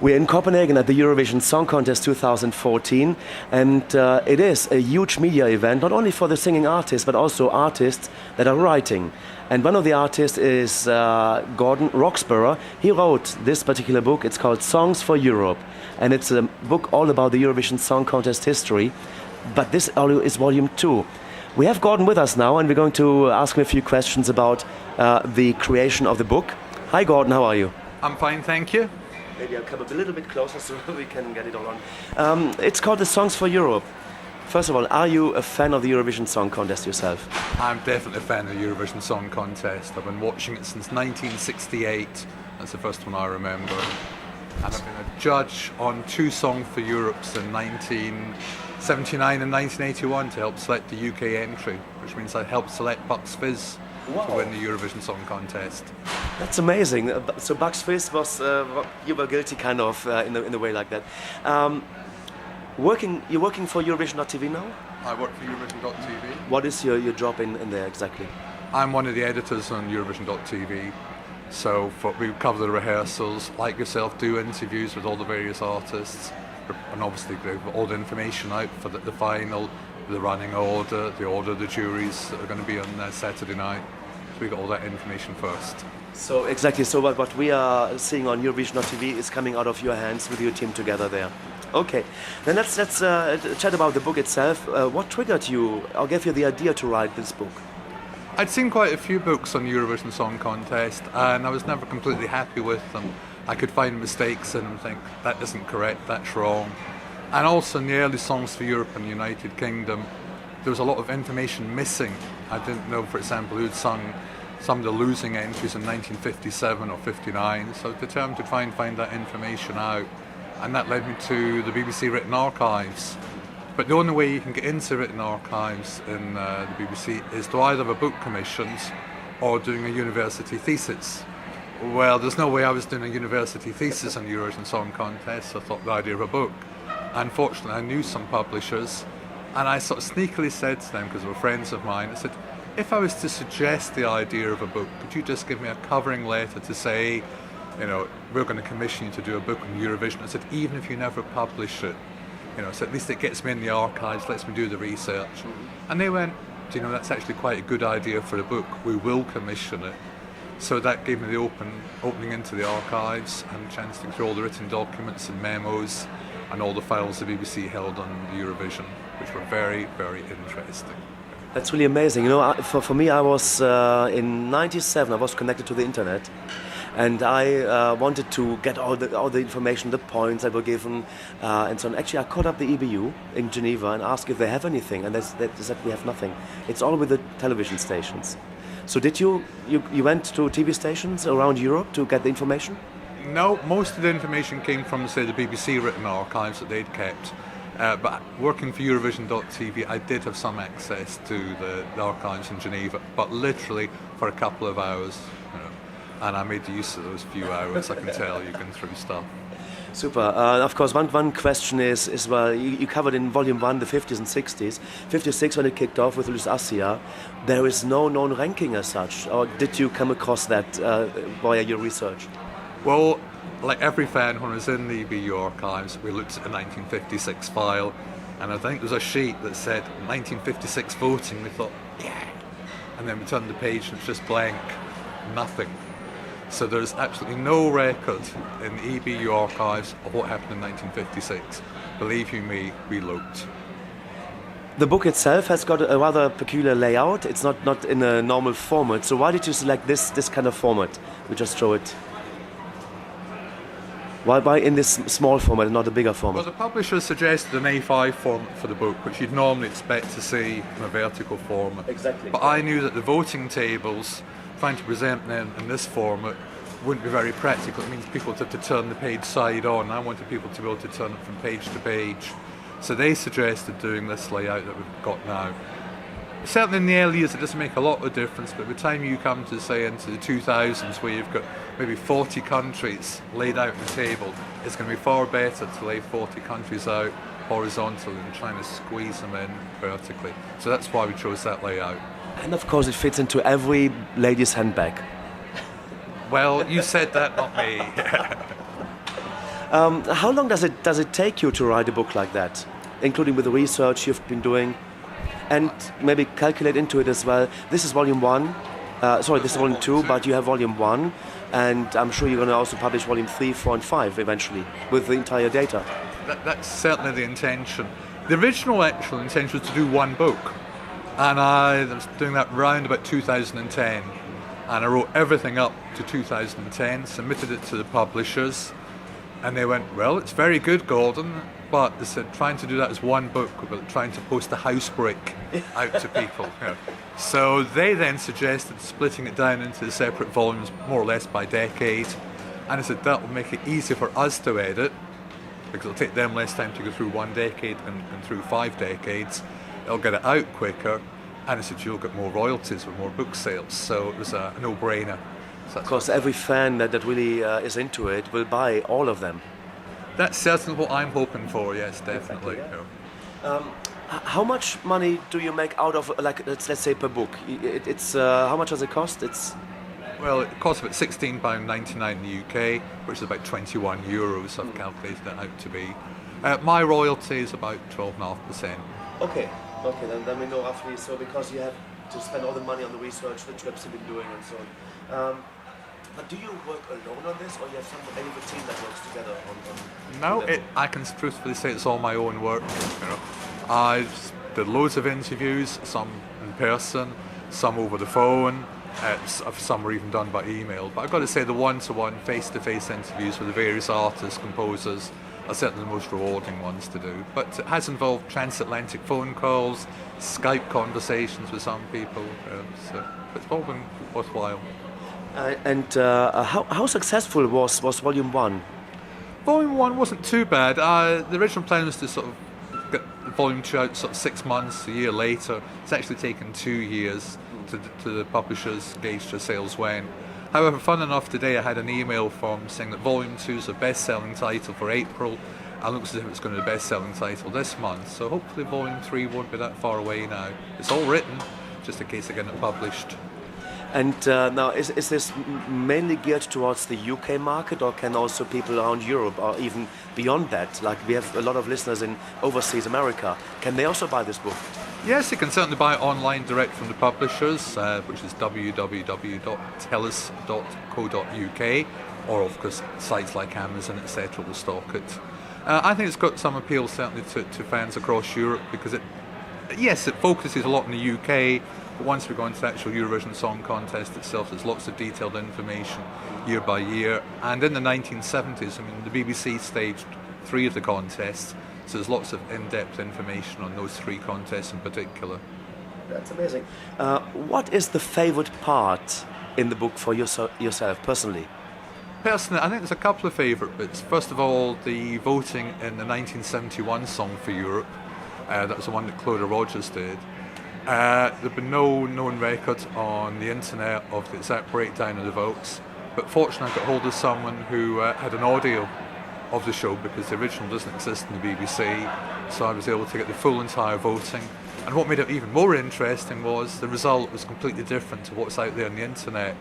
We're in Copenhagen at the Eurovision Song Contest 2014, and it is a huge media event, not only for the singing artists, but also artists that are writing. And one of the artists is Gordon Roxburgh. He wrote this particular book. It's called Songs for Europe, and it's a book all about the Eurovision Song Contest history. But this is volume 2. We have Gordon with us now, and we're going to ask him a few questions about the creation of the book. Hi, Gordon. How are you? I'm fine, thank you. Maybe I'll come a little bit closer so we can get it all on. It's called the Songs for Europe. First of all, are you a fan of the Eurovision Song Contest yourself? I'm definitely a fan of the Eurovision Song Contest. I've been watching it since 1968. That's the first one I remember. And I've been a judge on 2 Songs for Europes in 1979 and 1981 to help select the UK entry, which means I helped select Bucks Fizz to win the Eurovision Song Contest. That's amazing. So Bucks Fizz was, you were guilty kind of in a way like that. You're working for Eurovision.tv now? I work for Eurovision.tv. What is your job in there exactly? I'm one of the editors on Eurovision.tv. So we cover the rehearsals, like yourself, do interviews with all the various artists, and obviously give all the information out for the final, the running order, the order of the juries that are going to be on Saturday night. So we got all that information first. So exactly, so what we are seeing on Eurovision.tv is coming out of your hands with your team together there. Okay, then let's chat about the book itself. What triggered you or gave you the idea to write this book? I'd seen quite a few books on the Eurovision Song Contest and I was never completely happy with them. I could find mistakes in them and think, that isn't correct, that's wrong. And also in the early Songs for Europe and the United Kingdom, there was a lot of information missing. I didn't know, for example, who'd sung some of the losing entries in 1957 or 59, so I determined to try and find that information out. And that led me to the BBC Written Archives. But the only way you can get into written archives in the BBC is to either have a book commissioned or doing a university thesis. Well, there's no way I was doing a university thesis on the Eurovision Song Contest, so I thought the idea of a book. Unfortunately, I knew some publishers, and I sort of sneakily said to them, because they were friends of mine, I said, if I was to suggest the idea of a book, could you just give me a covering letter to say, you know, we're going to commission you to do a book on Eurovision? I said, even if you never publish it, you know, so at least it gets me in the archives, lets me do the research. And they went, do you know, that's actually quite a good idea for a book. We will commission it. So that gave me the opening into the archives and a chance to go through all the written documents and memos and all the files the BBC held on the Eurovision, which were very, very interesting. That's really amazing. You know, for me, I was in '97. I was connected to the internet, and I wanted to get all the information, the points that were given, and so on. Actually, I called up the EBU in Geneva and asked if they have anything, and they said we have nothing. It's all with the television stations. So did you went to TV stations around Europe to get the information? No, most of the information came from, say, the BBC written archives that they'd kept. But working for Eurovision.tv, I did have some access to the archives in Geneva, but literally for a couple of hours, you know, and I made use of those few hours. I can tell you going through stuff. Super. Of course, one question is well, you covered in Volume 1 the 50s and 60s. 56, when it kicked off with Luis Assia, there is no known ranking as such. Or did you come across that via your research? Well, like every fan, when I was in the EBU archives, we looked at the 1956 file, and I think there was a sheet that said 1956 voting. We thought, yeah, and then we turned the page and it's just blank, nothing. So there's absolutely no record in the EBU archives of what happened in 1956. Believe you me, we looked. The book itself has got a rather peculiar layout. It's not in a normal format. So why did you select this kind of format? We just show it. Why in this small format and not a bigger format? Well, the publisher suggested an A5 format for the book, which you'd normally expect to see in a vertical format. Exactly. But I knew that the voting tables, trying to present them in this format, wouldn't be very practical. It means people would have to turn the page side on. I wanted people to be able to turn it from page to page. So they suggested doing this layout that we've got now. Certainly in the early years it doesn't make a lot of difference, but by the time you come to, say, into the 2000s, where you've got maybe 40 countries laid out on the table, it's going to be far better to lay 40 countries out horizontally than trying to squeeze them in vertically. So that's why we chose that layout. And of course it fits into every lady's handbag. Well, you said that, not me. How long does it take you to write a book like that, including with the research you've been doing, and maybe calculate into it as well? This is volume 1. This is volume 2, but you have volume 1, and I'm sure you're going to also publish volume 3, 4, and 5 eventually with the entire data. That's certainly the intention. The original actual intention was to do one book, and I was doing that round about 2010, and I wrote everything up to 2010, submitted it to the publishers, and they went, well, it's very good, Gordon, but they said trying to do that as one book, but trying to post a house break out to people. So they then suggested splitting it down into separate volumes, more or less by decade, and I said that will make it easier for us to edit, because it'll take them less time to go through one decade and through 5 decades. It'll get it out quicker, and I said you'll get more royalties with more book sales. So it was a no-brainer. So of course, every fan that really is into it will buy all of them. That's certainly what I'm hoping for. Yes, definitely. Exactly, yeah. How much money do you make out of, like, let's say per book? It's how much does it cost? Well, it costs about £16.99 in the UK, which is about €21. I've calculated that out to be. My royalty is about 12.5%. Okay, then we know roughly. So because you have to spend all the money on the research, the trips you've been doing, and so on. But do you work alone on this, or you have any of the team that works together on No, I can truthfully say it's all my own work. I did loads of interviews, some in person, some over the phone. Some were even done by email. But I've got to say the one-to-one, face-to-face interviews with the various artists, composers are certainly the most rewarding ones to do. But it has involved transatlantic phone calls, Skype conversations with some people. So it's all been worthwhile. How successful was Volume 1? Volume 1 wasn't too bad. The original plan was to sort of get Volume 2 out sort of 6 months, a year later. It's actually taken 2 years to the publishers gauge their sales when. However, fun enough, today I had an email from saying that Volume 2 is the best-selling title for April, and looks as if it's going to be the best-selling title this month. So hopefully Volume 3 won't be that far away now. It's all written, just in case I get it published. And now, is this mainly geared towards the UK market, or can also people around Europe, or even beyond that? Like, we have a lot of listeners in overseas America. Can they also buy this book? Yes, you can certainly buy it online direct from the publishers, which is www.telus.co.uk, or of course sites like Amazon, etc. will stock it. I think it's got some appeal certainly to fans across Europe, because it focuses a lot in the UK, but once we go into the actual Eurovision Song Contest itself, there's lots of detailed information year by year. And in the 1970s, the BBC staged 3 of the contests, so there's lots of in-depth information on those 3 contests in particular. That's amazing. What is the favourite part in the book for yourself, personally? Personally, I think there's a couple of favourite bits. First of all, the voting in the 1971 Song for Europe. That was the one that Clodagh Rogers did. There'd been no known record on the internet of the exact breakdown of the votes, but fortunately I got hold of someone who had an audio of the show, because the original doesn't exist in the BBC, so I was able to get the full entire voting. And what made it even more interesting was the result was completely different to what's out there on the internet.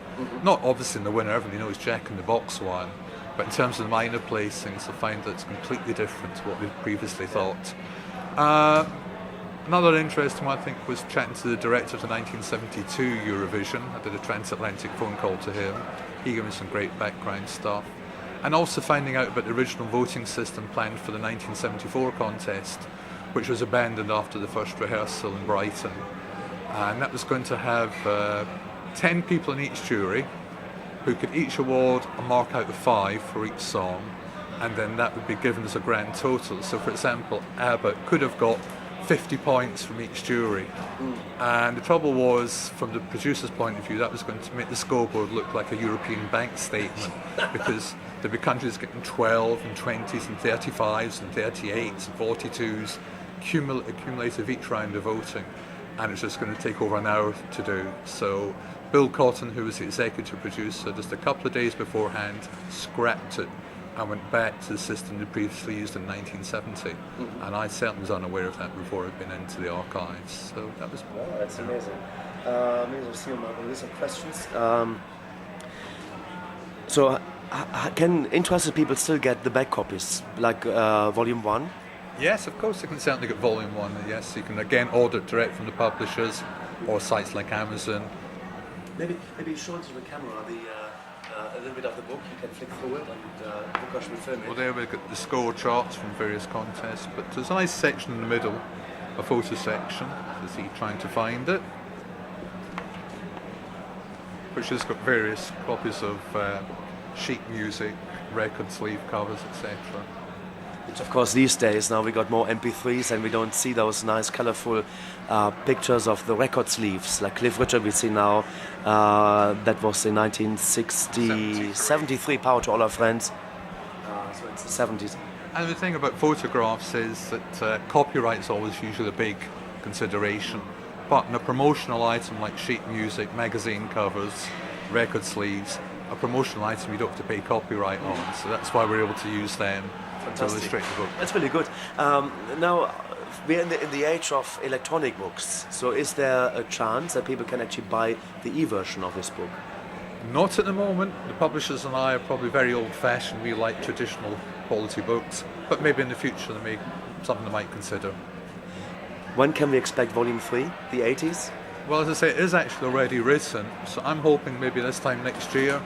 Not obviously in the winner, everybody knows Jack in the Box won, but in terms of the minor placings, I find that it's completely different to what we'd previously thought. Another interesting one, I think, was chatting to the director of the 1972 Eurovision. I did a transatlantic phone call to him. He gave me some great background stuff. And also finding out about the original voting system planned for the 1974 contest, which was abandoned after the first rehearsal in Brighton. And that was going to have 10 people in each jury, who could each award a mark out of 5 for each song, and then that would be given as a grand total. So, for example, ABBA could have got 50 points from each jury. And the trouble was, from the producer's point of view, that was going to make the scoreboard look like a European bank statement, because there'd be countries getting 12 and 20s and 35s and 38s and 42s accumulative each round of voting, and it's just going to take over an hour to do. So Bill Cotton, who was the executive producer, just a couple of days beforehand scrapped it and went back to the system they previously used in 1970. And I certainly was unaware of that before I'd been into the archives. So that was... Wow, that's amazing. Maybe I'll see you on my list of questions. So, can interested people still get the back copies, like Volume 1? Yes, of course, you can certainly get Volume 1. Yes, you can again order it direct from the publishers or sites like Amazon. Maybe show it to the camera, a little bit of the book. You can flick through it and Lukasz will film it. Well, there we've got the score charts from various contests, but there's a nice section in the middle, a photo section, is he trying to find it, which has got various copies of sheet music, record sleeve covers, etc. Which of course these days now we got more MP3s and we don't see those nice colorful pictures of the record sleeves like Cliff Richard we see now. That was in 1973, Power to All Our Friends. So it's the 70s. And the thing about photographs is that copyright is always usually a big consideration. But in a promotional item like sheet music, magazine covers, record sleeves, a promotional item you don't have to pay copyright on. So that's why we're able to use them. To illustrate the book. That's really good. Now, we're in the age of electronic books, so is there a chance that people can actually buy the e-version of this book? Not at the moment. The publishers and I are probably very old-fashioned. We like traditional quality books, but maybe in the future there may be something they might consider. When can we expect Volume 3, the 80s? Well, as I say, it is actually already written, so I'm hoping maybe this time next year.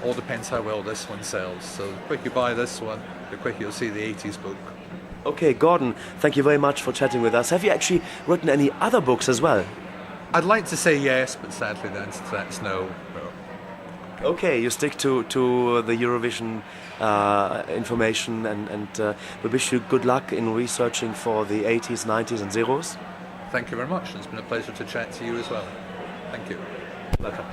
All depends how well this one sells. So the quicker you buy this one, the quicker you'll see the 80s book. Okay, Gordon, thank you very much for chatting with us. Have you actually written any other books as well? I'd like to say yes, but sadly that's no. Okay, you stick to the Eurovision information and we wish you good luck in researching for the 80s, 90s and zeros. Thank you very much. It's been a pleasure to chat to you as well. Thank you. Welcome.